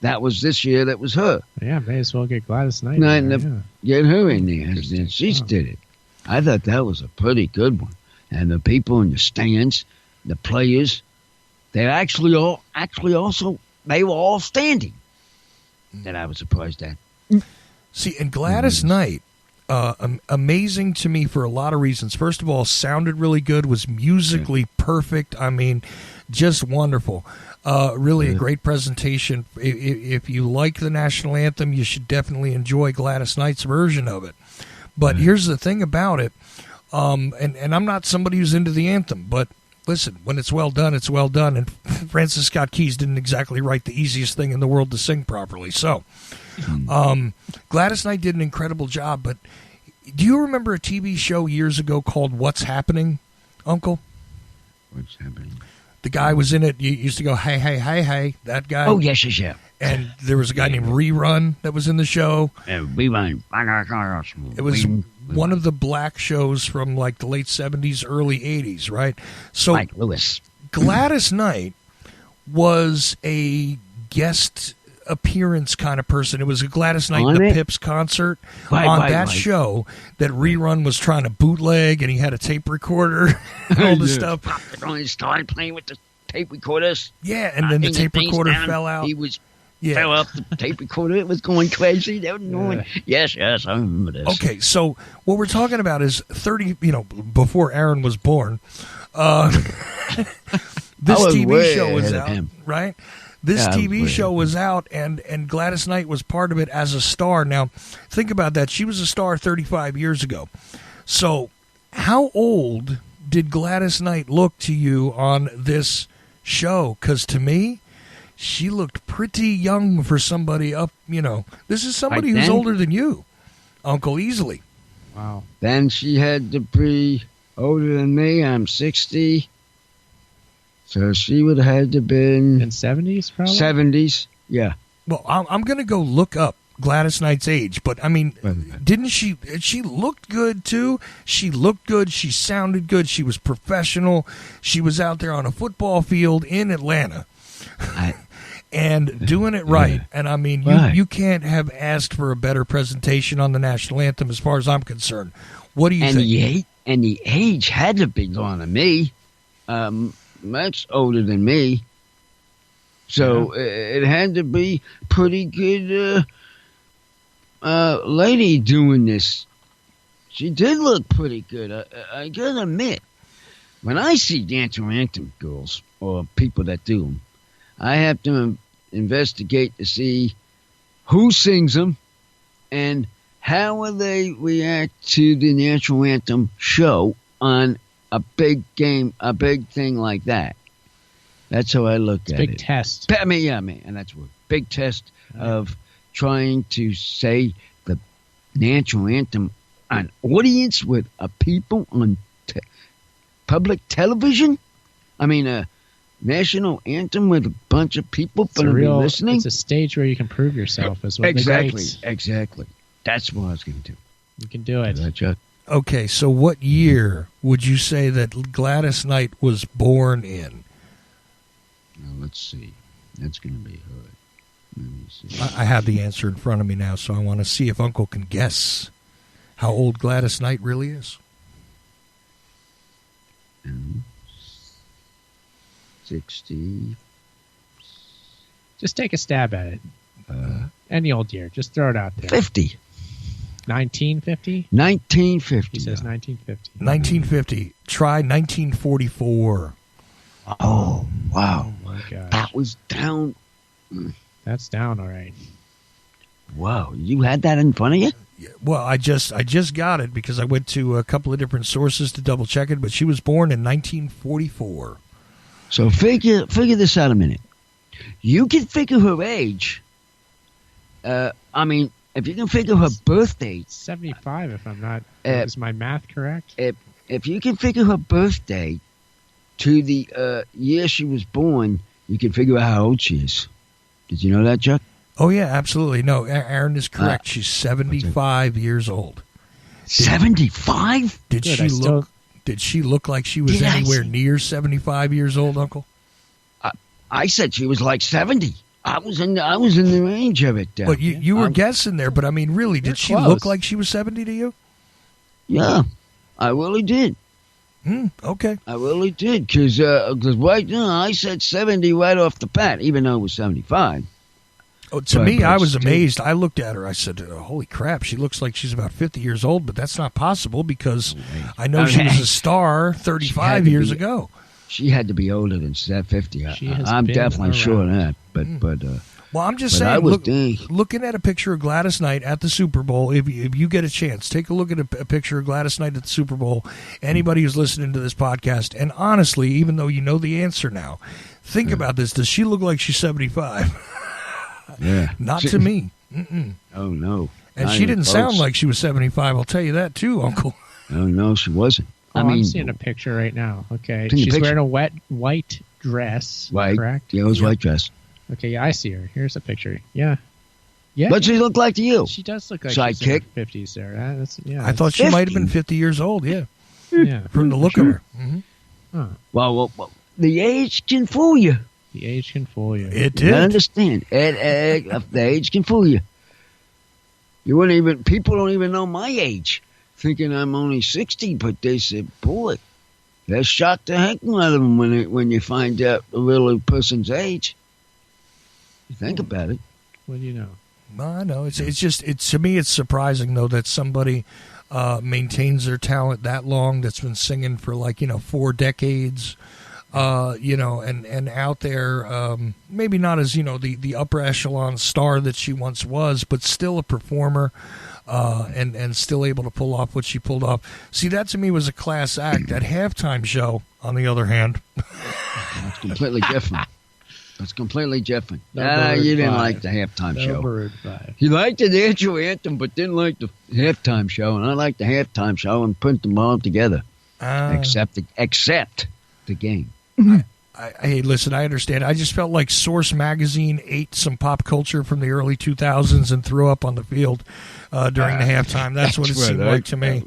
that was this year. That was her. Yeah, may as well get Gladys Knight. Get her in there. She did it. I thought that was a pretty good one. And the people in the stands, the players, they they were all standing. That I was surprised at. See, and Gladys Knight, amazing to me for a lot of reasons. First of all, sounded really good, was musically perfect. I mean, just wonderful. Really a great presentation. If you like the national anthem, you should definitely enjoy Gladys Knight's version of it. But here's the thing about it, and I'm not somebody who's into the anthem, but listen, when it's well done, it's well done. And Francis Scott Keys didn't exactly write the easiest thing in the world to sing properly. So Gladys Knight did an incredible job. But do you remember a TV show years ago called What's Happening, Uncle? What's Happening? The guy was in it. You used to go, hey, hey, hey, hey, that guy. Oh, yes. And there was a guy named Rerun that was in the show. Rerun. It was one of the black shows from like the late 70s, early 80s, right? So Mike Lewis. Gladys Knight was a guest appearance kind of person. It was a Gladys Knight and the Pips concert on that show that Rerun was trying to bootleg, and he had a tape recorder and all this stuff. He started playing with the tape recorders. Yeah, and then the tape recorder fell out. He fell up the tape recorder. It was going crazy. They were going, yes, I remember this. Okay, so what we're talking about is before Aaron was born, I was TV way show was ahead of out, him. right? This Yeah, I was TV way show ahead. was out, and Gladys Knight was part of it as a star. Now, think about that. She was a star 35 years ago. So, how old did Gladys Knight look to you on this show? Because to me, she looked pretty young for somebody up, This is somebody Right who's then? older than you, Uncle, easily. Wow. Then she had to be older than me. I'm 60. So she would have had to been In 70s, probably? 70s. Yeah. Well, I'm going to go look up Gladys Knight's age, but I mean, didn't she looked good too? She looked good. She sounded good. She was professional. She was out there on a football field in Atlanta and doing it right. Yeah. And I mean, Right. you can't have asked for a better presentation on the national anthem as far as I'm concerned. What do you think? And the age had to be gone to me. Much older than me. So it had to be pretty good lady doing this. She did look pretty good. I gotta admit, when I see national anthem girls or people that do them, I have to investigate to see who sings them and how will they react to the national anthem show on a big game, a big thing like that. That's how I look at Big it. test. I mean, and that's what big test of trying to say the national anthem on audience with a people on public television. I mean, a national anthem with a bunch of people listening. It's a stage where you can prove yourself as one of the greats. Exactly. That's what I was going to do. You can do it. Right, Chuck? Okay, so what year would you say that Gladys Knight was born in? Now, let's see. That's going to be hard. Let me see. I have the answer in front of me now, so I want to see if Uncle can guess how old Gladys Knight really is. 60. Just take a stab at it. Any old year. Just throw it out there. 50. 1950? 1950. He says 1950. 1950. Try 1944. Oh, wow. Oh, my gosh. That was down. That's down, all right. Wow. You had that in front of you? Well, I just got it because I went to a couple of different sources to double check it, but she was born in 1944. So figure this out a minute. You can figure her age. I mean, if you can figure her birth date, 75, if I'm not. Is my math correct? if you can figure her birthday to the year she was born, you can figure out how old she is. Did you know that, Chuck? Oh, yeah, absolutely. No, Aaron is correct. She's 75 years old. 75? Did Good, she look like she was anywhere near 75 years old, Uncle? I said she was like 70. I was in the range of it. But you were guessing there, but I mean, really, did she close. look like she was 70 to you? Yeah, I really did. Okay. I really did, because right now I said 70 right off the bat, even though it was 75. Oh, to me, I was amazed. I looked at her. I said, holy crap, she looks like she's about 50 years old, but that's not possible because I know she was a star 35 years ago. She had to be older than 50. I'm been definitely sure of around. that. But Well, I'm just But I saying, was looking at a picture of Gladys Knight at the Super Bowl, if you get a chance, take a look at a picture of Gladys Knight at the Super Bowl. Anybody who's listening to this podcast, and honestly, even though you know the answer now, think about this. Does she look like she's 75? yeah, Not to me. Oh no, And Not she even didn't close. sound like she was 75. I'll tell you that too, Uncle. Oh no, she wasn't. Oh, I mean, I'm seeing a picture right now. Okay. Seeing a She's picture. wearing a white dress. white, Correct? yeah, it was white dress. Okay, yeah, I see her. Here's a picture. Yeah. Yeah. What she look like to you? She does look like Sidekick? she's in her 50s there. That's, yeah, I thought she 50. might have been 50 years old, yeah, yeah. from the look of her. Huh. Well, the age can fool you. The age can fool you. It You gotta did. understand. The age can fool you. People don't even know my age, thinking I'm only 60, but they said, boy, that shocked the heck out of them when you find out the real person's age. You think about it. What do you know? Well, I know. It's to me, it's surprising, though, that somebody maintains their talent that long, that's been singing for 4 decades, and out there, maybe not as, the upper echelon star that she once was, but still a performer, and still able to pull off what she pulled off. See, that to me was a class act. That halftime show, on the other hand. That's completely different. That's completely different. Number You didn't 5. like the halftime show. Number 5. You liked the national anthem, but didn't like the halftime show. And I liked the halftime show and put them all together. Except the game. Hey, listen, I understand. I just felt like Source Magazine ate some pop culture from the early 2000s and threw up on the field during the halftime. That's what it seemed like to me.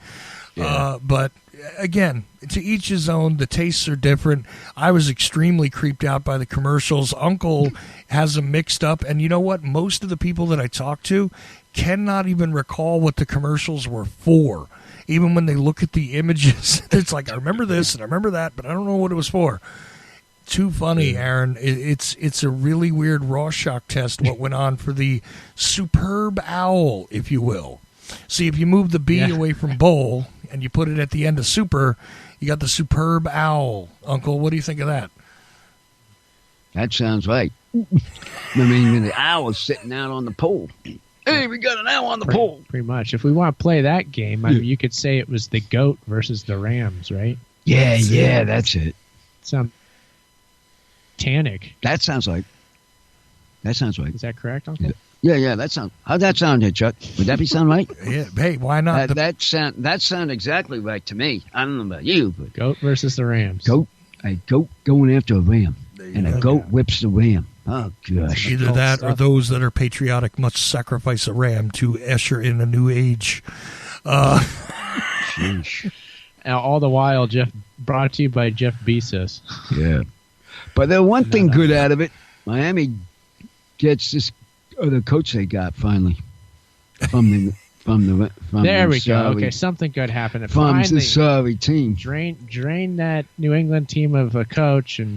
Yeah. But again, to each his own. The tastes are different. I was extremely creeped out by the commercials. Uncle has them mixed up. And you know what? Most of the people that I talk to cannot even recall what the commercials were for. Even when they look at the images, it's like, I remember this and I remember that, but I don't know what it was for. Too funny, Aaron. It's a really weird Rorschach test what went on for the superb owl, if you will. See, if you move the B away from bowl and you put it at the end of super, you got the superb owl. Uncle, what do you think of that? That sounds right. I mean, the owl is sitting out on the pole. Hey, we got an owl on the pole. Pretty much. If we want to play that game, I mean, you could say it was the GOAT versus the Rams, right? Yeah, that's it. Sound Titanic. That sounds right. Is that correct, Uncle? Yeah. How'd that sound here, Chuck? Would that be sound right? Yeah. Hey, why not? That sound exactly right to me. I don't know about you, but GOAT versus the Rams. A goat going after a ram, and a goat whips the ram. Oh gosh! Either that, or those that are patriotic must sacrifice a ram to usher in a new age. Sheesh. All the while, Jeff brought to you by Jeff Bezos. Yeah, but there's one thing good out of it. Miami gets this other coach they got finally from the there we go. sorry, Okay, something good happened. from Finally, the sorry team. drain that New England team of a coach and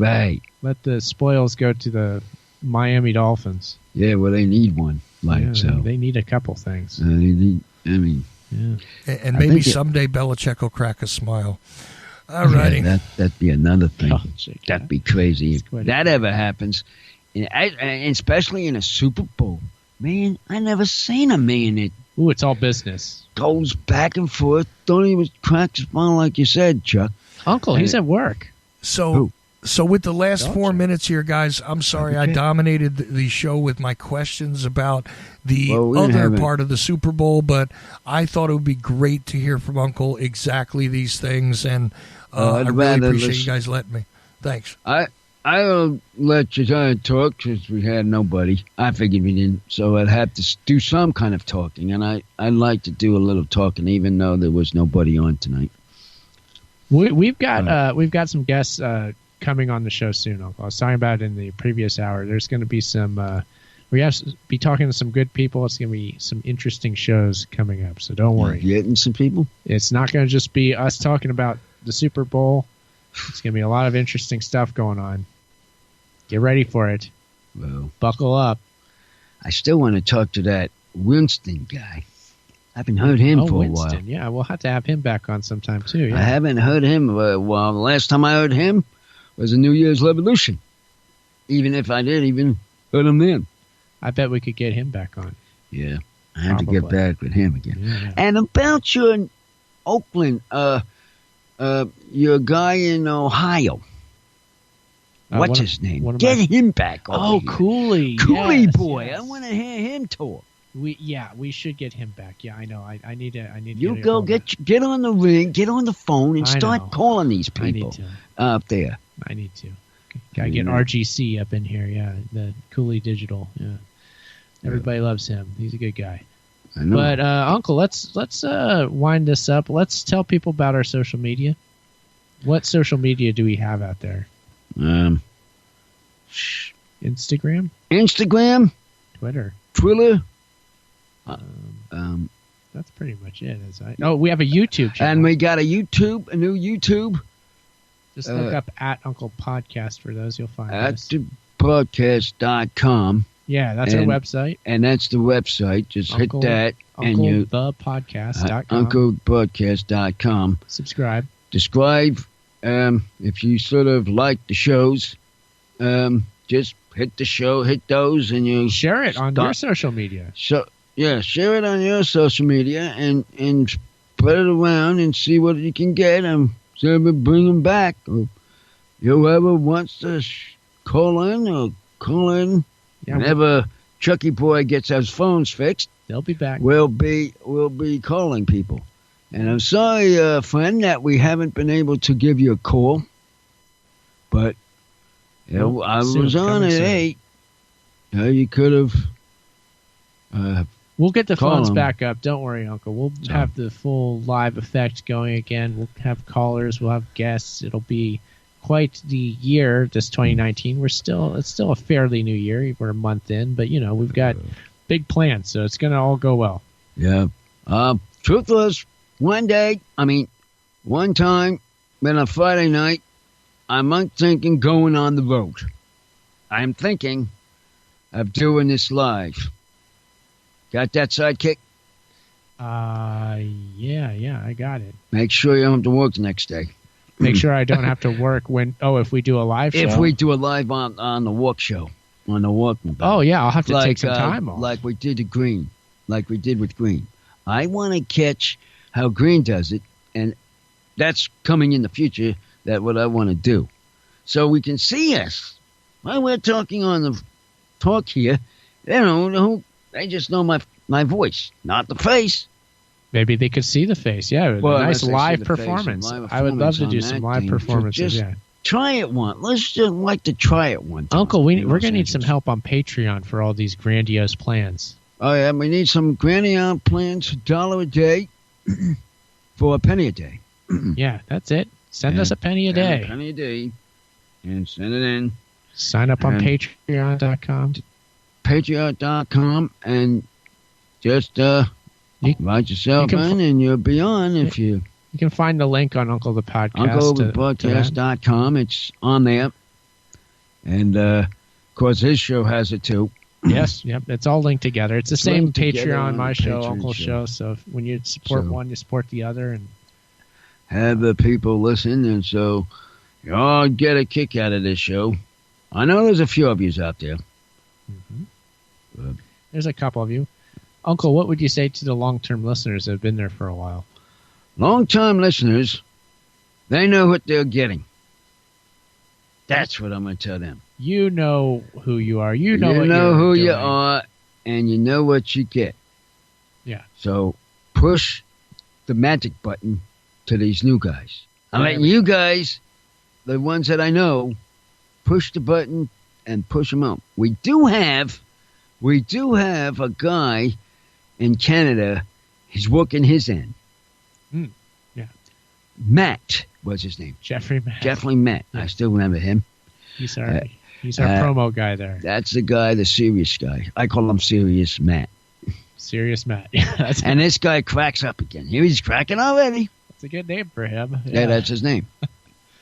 let the spoils go to the Miami Dolphins. Yeah, well, they need one. They need a couple things. And maybe someday Belichick will crack a smile. All righty. Yeah, that'd be another thing. Belichick, That'd be crazy if that ever happens, and especially in a Super Bowl. Man, I never seen a man that Ooh, it's all business. goes back and forth. Don't even crack his smile like you said, Chuck. Uncle, he's at work. So with the last 4 minutes here, guys, I'm sorry I dominated the show with my questions about the other part of the Super Bowl, but I thought it would be great to hear from Uncle exactly these things, and I really appreciate you guys letting me. Thanks. I'll let you talk because we had nobody. I figured we didn't, so I'd have to do some kind of talking, and I'd like to do a little talking, even though there was nobody on tonight. We've got some guests coming on the show soon, Uncle. I was talking about it in the previous hour. There's going to be some. We have to be talking to some good people. It's going to be some interesting shows coming up, so don't worry. You getting some people? It's not going to just be us talking about the Super Bowl. It's going to be a lot of interesting stuff going on. Get ready for it. Well, buckle up. I still want to talk to that Winston guy. I haven't heard him for Winston. a while. Yeah, we'll have to have him back on sometime too. Yeah. I haven't heard him. The last time I heard him was a New Year's Revolution. Even if I did even heard him then. I bet we could get him back on. Yeah, I have to get back with him again. Yeah. And about your Oakland, your guy in Ohio. What's his name? Get him back over here. Cooley. Cooley Yes, boy. yes. I want to hear him talk. We should get him back. Yeah, I know. I need to. You go get on the ring, get on the phone, and I start know. calling these I need people to. up there. I need to. Gotta get RGC up in here. Yeah, the Cooley Digital. Yeah, everybody loves him. He's a good guy. I know. But Uncle, let's wind this up. Let's tell people about our social media. What social media do we have out there? Instagram, Twitter. That's pretty much it. We have a YouTube channel. And we got a new YouTube. Just look up at Uncle Podcast for those. You'll find at us. thepodcast.com. Yeah, that's our website. And that's the website. Just hit that. UncleThePodcast.com. UncleThePodcast.com. Subscribe. If you sort of like the shows, just hit those, and you share it on your social media. So yeah, share it on your social media and spread it around and see what you can get, and so bring them back. Or whoever wants to call in. Yeah, whenever Chucky Boy gets his phones fixed, they'll be back. We'll be calling people. And I'm sorry, friend, that we haven't been able to give you a call. But I was on at 8. You could have. We'll get the phones back up. Don't worry, Uncle. We'll have the full live effect going again. We'll have callers. We'll have guests. It'll be quite the year, this 2019. It's still a fairly new year. We're a month in, but we've got big plans, so it's gonna all go well. Yeah. Truth was, one time, on a Friday night, I'm thinking going on the road. I'm thinking of doing this live. Got that sidekick? Yeah, I got it. Make sure you don't have to work the next day. Make sure I don't have to work if we do a live show. If we do a live on the walk show, on the walk. Oh, yeah, I'll have to take some time off. Like we did with Green. I want to catch how Green does it, and that's coming in the future. That's what I want to do. So we can see us. While we're talking on the talk here, they just know my voice, not the face. Maybe they could see the face. Yeah, nice live performance. I would love to do some live performances. Yeah, try it one. Let's just like to try it one time. Uncle, we're going to need some help on Patreon for all these grandiose plans. Oh, yeah, we need some grandiose plans, $1 a day for a penny a day. Yeah, that's it. Send us a penny a day. A penny a day, and send it in. Sign up on Patreon.com. Patreon.com, and just write yourself in, and you'll be on if you... You can find the link on Uncle the Podcast. UncleThePodcast.com. It's on there. And, of course, his show has it, too. Yes, yep. It's all linked together. It's the same Patreon, my show, Uncle's show. So when you support one, you support the other. And have the people listen, and so you all get a kick out of this show. I know there's a few of yous out there. Mm-hmm. There's a couple of you. Uncle, what would you say to the long-term listeners that have been there for a while? Long-time listeners, they know what they're getting. That's what I'm going to tell them. You know who you are. You know who you are, and you know what you get. Yeah. So push the magic button to these new guys. I'm letting you guys, the ones that I know, push the button and push them out. We do have a guy in Canada. He's working his end. Yeah. Matt was his name. Jeffrey Matt. Yeah. I still remember him. He's our promo guy there. That's the guy, the serious guy. I call him Serious Matt. Serious Matt. Yeah, and this guy cracks up again. He's cracking already. That's a good name for him. Yeah, that's his name.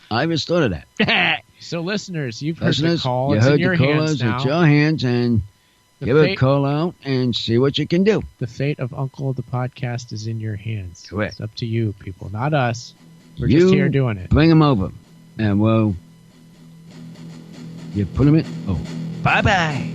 I just thought of that. So, listeners, you've heard the call. It's in your hands now. It's your hands, and give a call out and see what you can do. The fate of Uncle the Podcast is in your hands. Correct. It's up to you, people, not us. We're just here doing it. Bring them over, and you put them in. Oh, bye-bye.